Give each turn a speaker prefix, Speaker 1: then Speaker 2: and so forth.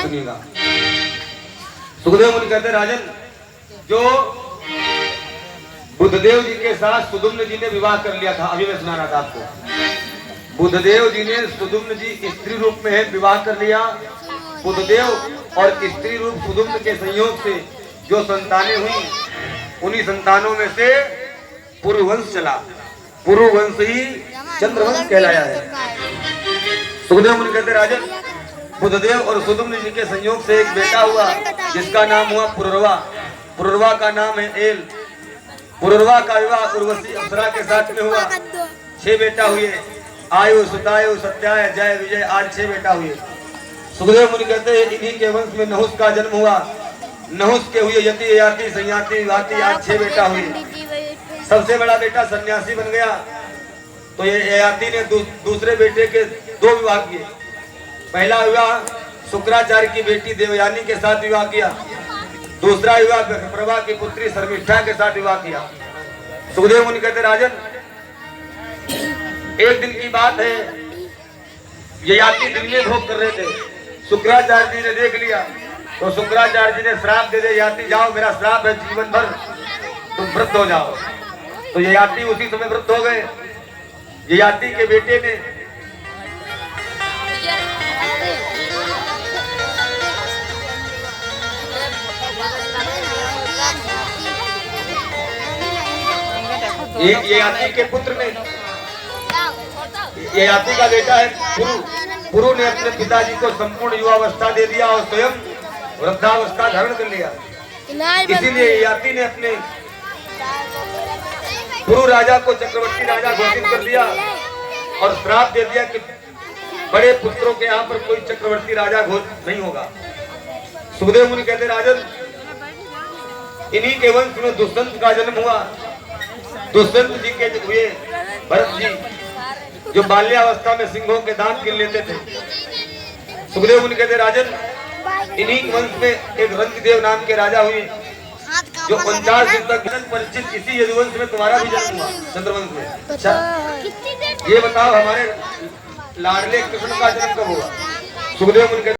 Speaker 1: सुनिएगा। सुखदेव मुनि कहते राजन, जो बुद्धदेव जी के साथ सुदुम्न जी ने विवाह कर लिया था, अभी मैं सुना रहा था आपको। बुद्धदेव जी ने सुदुम्न जी स्त्री रूप में विवाह कर लिया। बुद्धदेव और स्त्री रूप सुदुम्न के संयोग से जो संतानें हुई, उन्हीं संतानों में से पुरुवंश चला। पुरुवंश ही चंद्रवंश कहलाया है। सुखदेव मुनि कहते राजन, बुद्धदेव और सुदुम्न जी के संयोग से एक बेटा हुआ जिसका नाम हुआ पुरुरवा। पुरुरवा का नाम है एल। पुरुरवा का विवाह उर्वशी अप्सरा के साथ में हुआ। 6 बेटा हुए, आयु, सुतायु, सत्याय, जय, विजय, आज 6 बेटा हुए। सुखदेव मुनि कहते हैं इन्हीं के वंश में नहुस का जन्म हुआ। नहुस के हुए यति, याति, संयाति, विवाति, आज 6 बेटा हुए। सबसे बड़ा बेटा सन्यासी बन गया, तो ये ययाति ने दूसरे बेटे के 2 विवाह किए। पहला विवाह शुक्राचार्य की बेटी देवयानी के साथ विवाह किया। दूसरा विवाह प्रभा की पुत्री शर्मिष्ठा के साथ विवाह किया। सुखदेव मुनि कहते राजन, एक दिन की बात है, ययाति दिन में भोग कर रहे थे। शुक्राचार्य जी ने देख लिया, तो शुक्राचार्य जी ने श्राप दे दिया, ययाति जाओ, मेरा श्राप है, जीवन भर तुम वृद्ध हो जाओ। तो ययाति उसी समय वृद्ध हो गए। ययाति के बेटे ने ययाति के पुत्र ने, ययाति का बेटा है पुरु। पुरु ने अपने पिताजी को संपूर्ण युवावस्था दे दिया और स्वयं वृद्धावस्था धारण कर लिया। इसीलिए ययाति ने अपने पुरु राजा को चक्रवर्ती राजा घोषित कर दिया और श्राप दे दिया कि बड़े पुत्रों के यहाँ पर कोई चक्रवर्ती राजा घोषित नहीं होगा। सुखदेव मुनि कहते राजन, इन्हीं के वंश में दुष्यंत का जन्म हुआ। दुष्यंत जी के हुए भरत जी, जो बाल्यावस्था में सिंहों के दांत गिन लेते थे। सुखदेव मुनि कहते राजन, इन्हीं वंश में एक रंगदेव नाम के राजा हुए, जो 49 दिन तक परिचित। इसी यदुवंश में तुम्हारा भी जन्म हुआ, चंद्रवंश में। अच्छा, ये बताओ हमारे लाडले कृष्ण का जन्म कब हुआ? सुखदेव मुनि